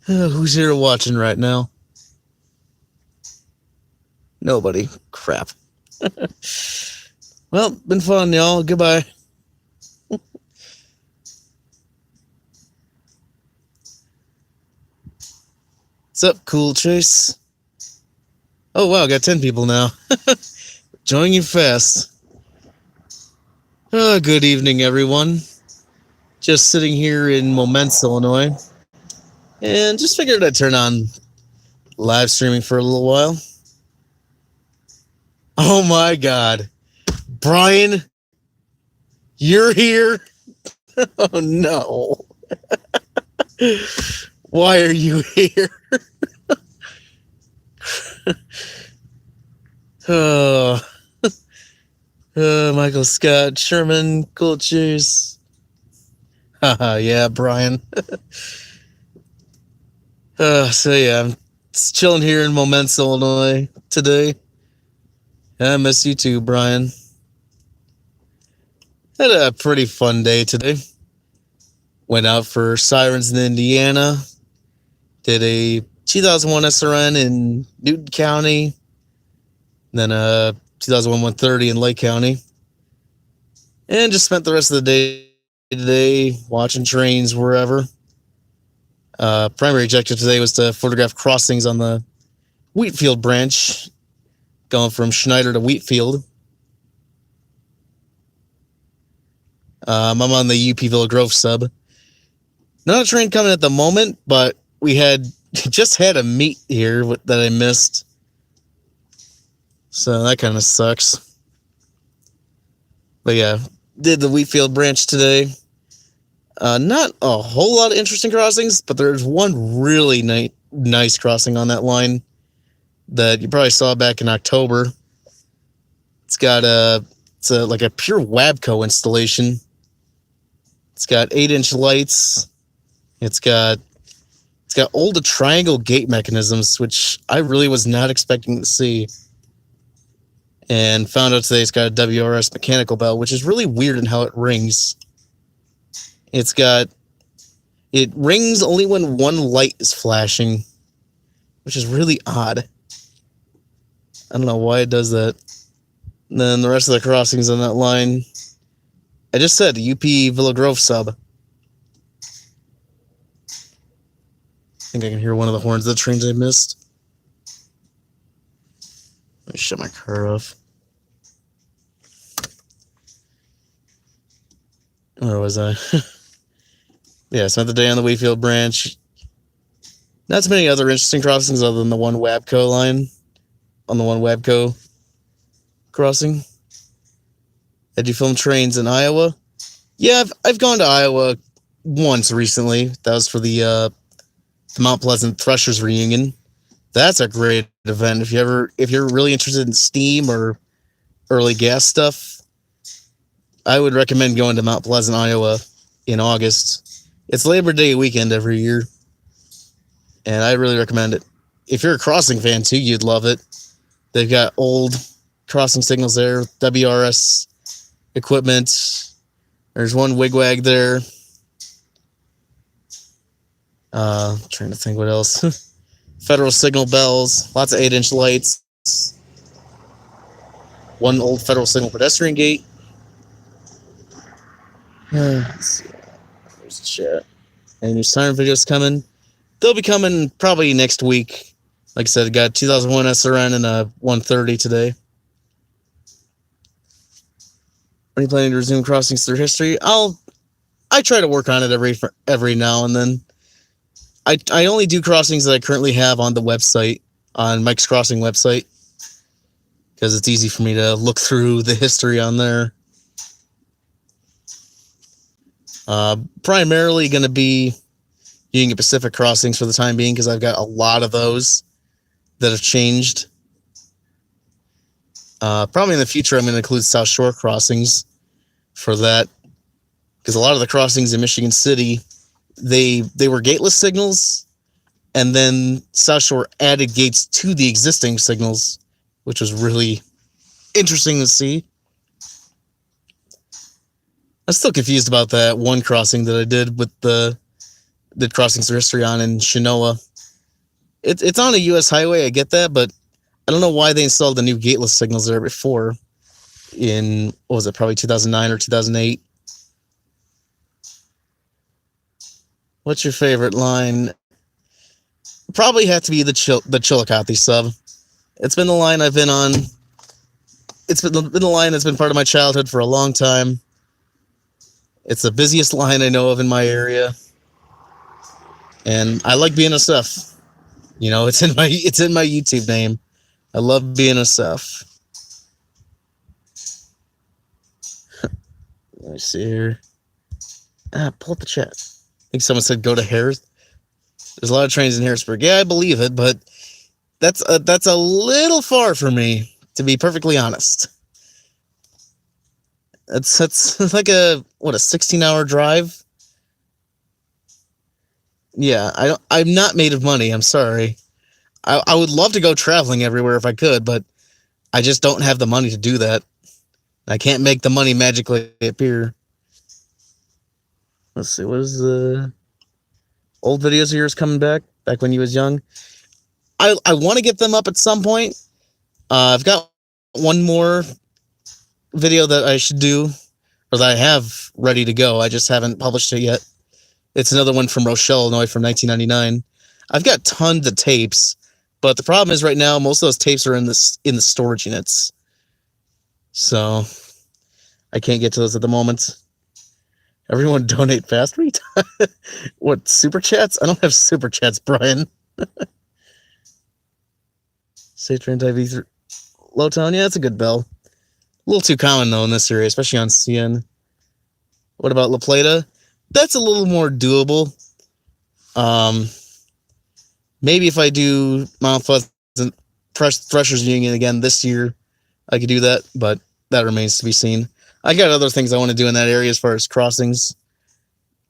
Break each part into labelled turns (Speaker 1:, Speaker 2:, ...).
Speaker 1: Who's here watching right now? Nobody. Crap. Well, been fun, y'all. Goodbye. What's up, Cool Chase? Oh, wow, got 10 people now. Joining you fast. Good evening, everyone. Just sitting here in Momence, Illinois. And just figured I'd turn on live streaming for a little while. Oh my god. Brian, you're here? Oh no. Why are you here? Oh. Michael Scott, Sherman, Cool Cheese. Haha, yeah, Brian. So yeah, I'm chilling here in Momence, Illinois today. I miss you too, Brian. Had a pretty fun day today. Went out for Sirens in Indiana. Did a 2001 SRN in Newton County. Then a 2001 130 in Lake County. And just spent the rest of the day today watching trains wherever. Primary objective today was to photograph crossings on the Wheatfield branch, going from Schneider to Wheatfield. I'm on the UP Villa Grove sub. Not a train coming at the moment, but we had just had a meet here that I missed. So that kind of sucks. But yeah, did the Wheatfield branch today. Not a whole lot of interesting crossings, but there's one really nice crossing on that line that you probably saw back in October. It's got like a pure Wabco installation. It's got 8-inch lights. It's got old triangle gate mechanisms, which I really was not expecting to see. And found out today it's got a WRS mechanical bell, which is really weird in how it rings. It rings only when one light is flashing, which is really odd. I don't know why it does that. And then the rest of the crossings on that line, I just said UP Villa Grove sub. I think I can hear one of the horns of the trains I missed. Let me shut my car off. Where was I? Yeah, spent the day on the Wheatfield branch. Not too many other interesting crossings other than the one Wabco line. On the one Wabco crossing. Had you filmed trains in Iowa? Yeah, I've gone to Iowa once recently. That was for the Mount Pleasant Threshers reunion. That's a great event. If you're really interested in steam or early gas stuff, I would recommend going to Mount Pleasant, Iowa in August. It's Labor Day weekend every year, and I really recommend it. If you're a crossing fan too, you'd love it. They've got old crossing signals there, WRS equipment. There's one wigwag there. Trying to think what else. Federal signal bells, lots of 8-inch lights. One old Federal signal pedestrian gate. Let's see. There's the chat. And there's siren videos coming. They'll be coming probably next week. Like I said, I got 2001 SRN and a 130 today. Are you planning to resume crossings through history? I try to work on it every now and then. I only do crossings that I currently have on the website, on Mike's Crossing website, because it's easy for me to look through the history on there. Primarily going to be Union Pacific crossings for the time being, because I've got a lot of those that have changed. Probably in the future, I'm going to include South Shore crossings for that, because a lot of the crossings in Michigan City, they were gateless signals, and then South Shore added gates to the existing signals, which was really interesting to see. I'm still confused about that one crossing that I did with the did crossings of history on in Shinoa. It's on a U.S. highway, I get that, but I don't know why they installed the new gateless signals there before in, what was it, probably 2009 or 2008. What's your favorite line? Probably have to be the Chillicothe sub. It's been the line I've been on. It's been the line that's been part of my childhood for a long time. It's the busiest line I know of in my area. And I like being a Seth. You know, it's in my YouTube name. I love being a Seth. Let me see here. Pull up the chat. I think someone said go to Harris. There's a lot of trains in Harrisburg. Yeah, I believe it, but that's a little far for me, to be perfectly honest. That's like a 16-hour drive. Yeah, I'm not made of money. I'm sorry. I would love to go traveling everywhere if I could, but I just don't have the money to do that. I can't make the money magically appear. Let's see, what is the old videos of yours coming back when you was young? I want to get them up at some point. I've got one more video that I should do, or that I have ready to go. I just haven't published it yet. It's another one from Rochelle, Illinois from 1999. I've got tons of tapes, but the problem is right now most of those tapes are in the storage units. So I can't get to those at the moment. Everyone donate fast. What, super chats? I don't have super chats, Brian. Say train type V3. Lowtown, yeah, that's a good bell. A little too common though in this area, especially on CN. What about La Plata? That's a little more doable. Maybe if I do Mount Pleasant Threshers Union again this year, I could do that, but that remains to be seen. I got other things I want to do in that area as far as crossings,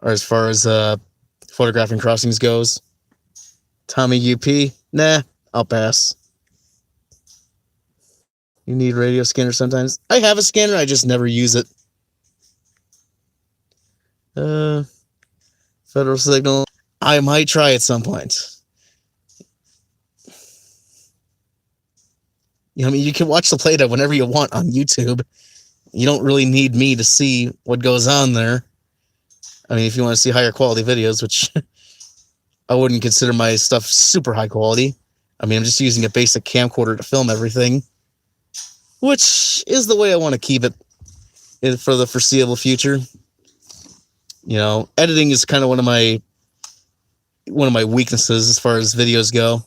Speaker 1: or as far as photographing crossings goes. Tommy UP, nah, I'll pass. You need radio scanner sometimes. I have a scanner, I just never use it. Federal signal. I might try at some point. You know, I mean, you can watch the Play-Doh whenever you want on YouTube. You don't really need me to see what goes on there. I mean, if you want to see higher quality videos, which I wouldn't consider my stuff super high quality. I mean, I'm just using a basic camcorder to film everything, which is the way I want to keep it for the foreseeable future. You know, editing is kind of one of my weaknesses as far as videos go.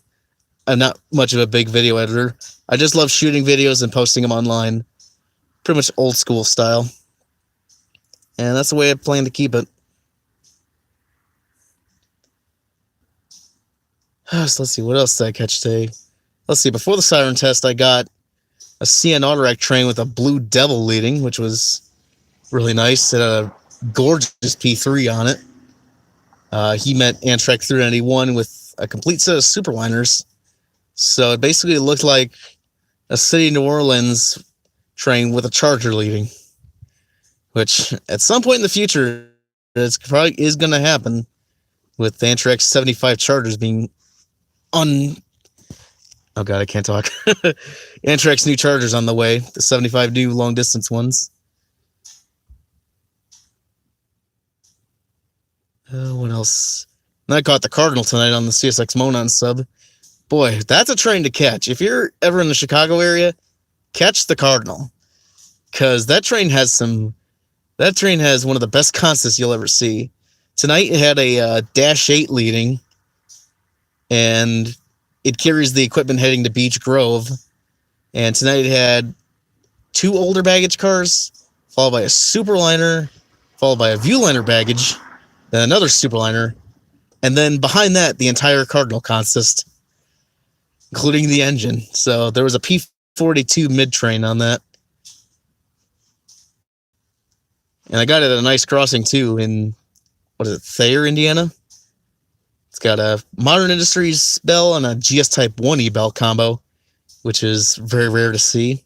Speaker 1: I'm not much of a big video editor. I just love shooting videos and posting them online. Pretty much old school style. And that's the way I plan to keep it. So let's see, what else did I catch today? Let's see, before the siren test, I got a CN Autorack train with a Blue Devil leading, which was really nice. It had a gorgeous P3 on it. He met Amtrak 391 with a complete set of superliners. So it basically looked like a City of New Orleans train with a Charger leading, which at some point in the future, it's probably is going to happen with the Amtrak 75 Chargers being oh God, I can't talk. Amtrak's new Chargers on the way, the 75 new long distance ones. What else? And I caught the Cardinal tonight on the CSX Monon sub. Boy, that's a train to catch. If you're ever in the Chicago area, catch the Cardinal, because that train has one of the best consists you'll ever see. Tonight it had a Dash 8 leading, and it carries the equipment heading to Beech Grove. And tonight it had two older baggage cars, followed by a superliner, followed by a Viewliner baggage, then another superliner, and then behind that, the entire Cardinal consist, including the engine. So there was a P42 mid-train on that. And I got it at a nice crossing, too, in, Thayer, Indiana? It's got a Modern Industries bell and a GS Type 1 E-bell combo, which is very rare to see.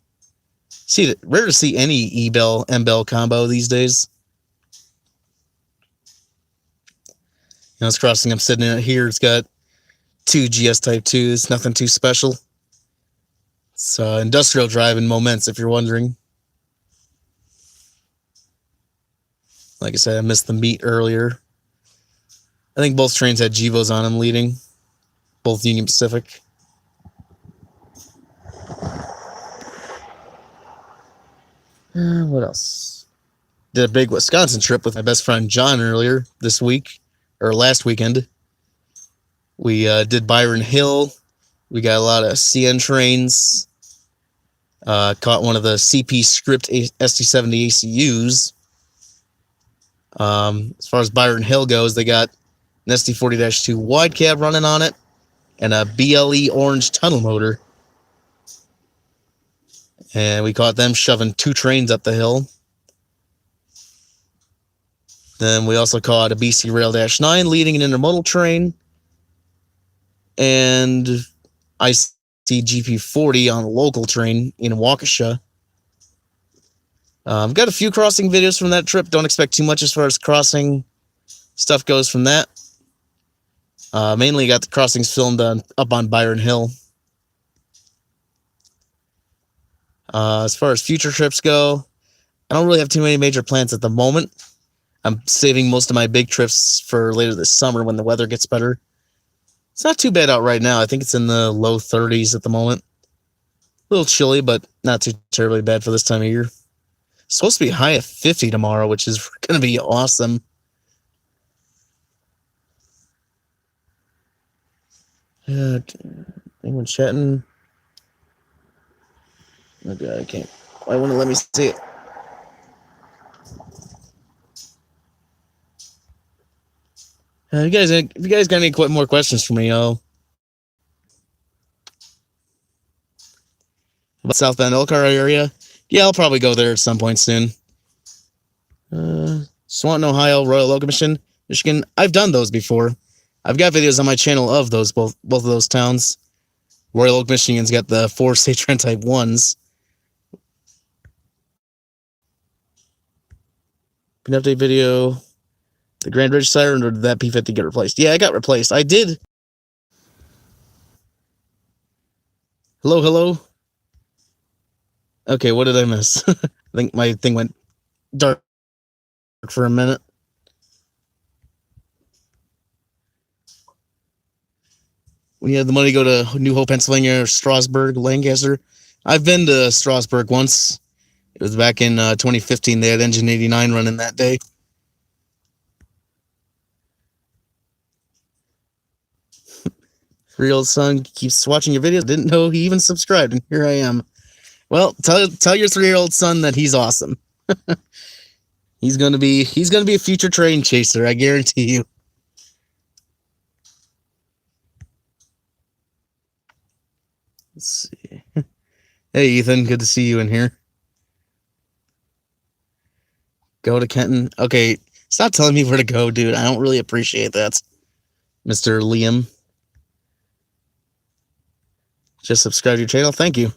Speaker 1: Rare to see any E-bell, M-bell combo these days. This crossing I'm sitting in here, it's got 2 GS Type 2s, nothing too special. It's industrial drive in Moments, if you're wondering. Like I said, I missed the meet earlier. I think both trains had Gevos on them leading. Both Union Pacific. What else? Did a big Wisconsin trip with my best friend John earlier this week, or last weekend. We did Byron Hill. We got a lot of CN trains. Caught one of the CP Script ST70 ACUs. As far as Byron Hill goes, they got an ST40-2 wide cab running on it and a BLE orange tunnel motor. And we caught them shoving 2 trains up the hill. Then we also caught a BC Rail-9 leading an intermodal train. And ICGP40 on a local train in Waukesha. I've got a few crossing videos from that trip. Don't expect too much as far as crossing stuff goes from that. Mainly got the crossings filmed up on Byron Hill. As far as future trips go, I don't really have too many major plans at the moment. I'm saving most of my big trips for later this summer when the weather gets better. It's not too bad out right now. I think it's in the low 30s at the moment. A little chilly, but not too terribly bad for this time of year. It's supposed to be high of 50 tomorrow, which is going to be awesome. Anyone chatting? Oh God, I can't. Why won't it let me see it? If you guys got any more questions for me, about South Bend Elkhart area, yeah, I'll probably go there at some point soon. Swanton, Ohio, Royal Oak Mission, Michigan. I've done those before. I've got videos on my channel of those both of those towns. Royal Oak, Michigan's got the 4 state trend type 1s. An update video. The Grand Ridge siren, or did that P50 get replaced? Yeah, it got replaced. I did. Hello? Okay, what did I miss? I think my thing went dark for a minute. When you have the money to go to New Hope, Pennsylvania, or Strasburg, Lancaster. I've been to Strasburg once. It was back in 2015. They had Engine 89 running that day. Real son keeps watching your videos. Didn't know he even subscribed, and here I am. Well, tell your 3-year-old son that he's awesome. He's gonna be a future train chaser, I guarantee you. Let's see. Hey Ethan, good to see you in here. Go to Kenton. Okay, stop telling me where to go, dude. I don't really appreciate that, Mr. Liam. Just subscribe to your channel. Thank you.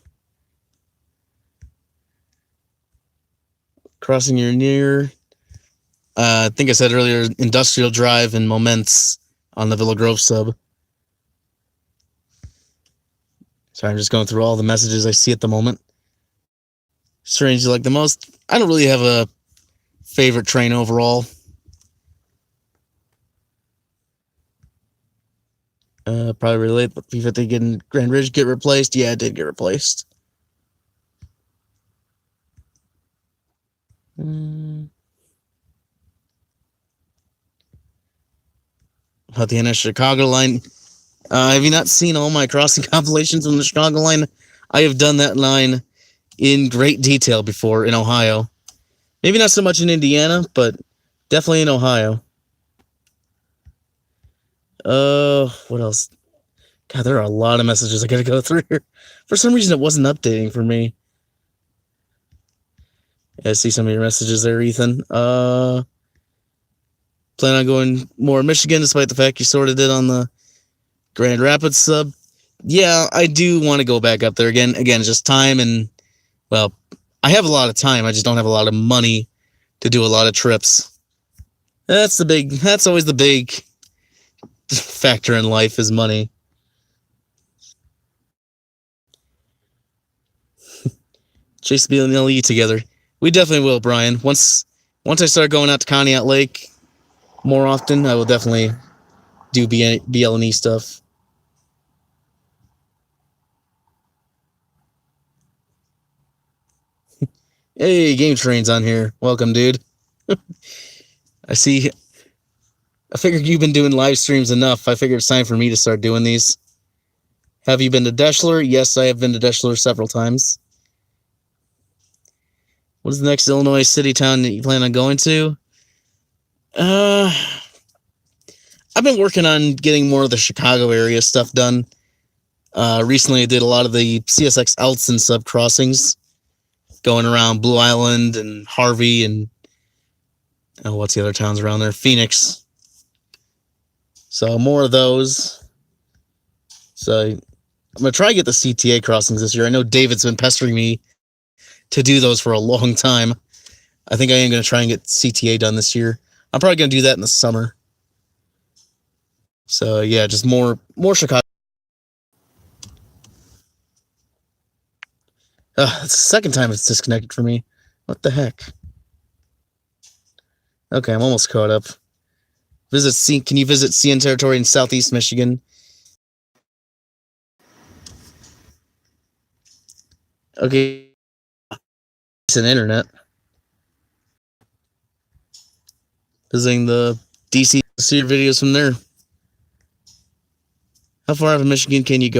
Speaker 1: Crossing your near. I think I said earlier, Industrial Drive and Moments on the Villa Grove sub. So I'm just going through all the messages I see at the moment. Strange you like the most. I don't really have a favorite train overall. Probably relate, but P50 getting Grand Ridge get replaced. Yeah, it did get replaced. About the NS Chicago line. Have you not seen all my crossing compilations on the Chicago line? I have done that line in great detail before in Ohio. Maybe not so much in Indiana, but definitely in Ohio. What else? God, there are a lot of messages I gotta go through here. For some reason, it wasn't updating for me. Yeah, I see some of your messages there, Ethan. Plan on going more Michigan, despite the fact you sort of did on the Grand Rapids sub. Yeah, I do want to go back up there again. Again, just time and, well, I have a lot of time. I just don't have a lot of money to do a lot of trips. That's always the big factor in life is money. Chase the BLE together. We definitely will, Brian. Once I start going out to Conneaut Lake more often, I will definitely do BLE stuff. Hey, Game Train's on here. Welcome, dude. I see. I figured you've been doing live streams enough. I figured it's time for me to start doing these. Have you been to Deschler? Yes, I have been to Deschler several times. What is the next Illinois city town that you plan on going to? I've been working on getting more of the Chicago area stuff done. Recently, I did a lot of the CSX Elson sub crossings, going around Blue Island and Harvey and what's the other towns around there? Phoenix. So more of those. So I'm gonna try to get the CTA crossings this year. I know David's been pestering me to do those for a long time. I think I am gonna try and get CTA done this year. I'm probably gonna do that in the summer. So yeah, just more Chicago. It's the second time it's disconnected for me. What the heck? Okay, I'm almost caught up. Can you visit CN territory in Southeast Michigan? Okay. It's an internet. Visiting the DC, see your videos from there. How far out of Michigan can you go?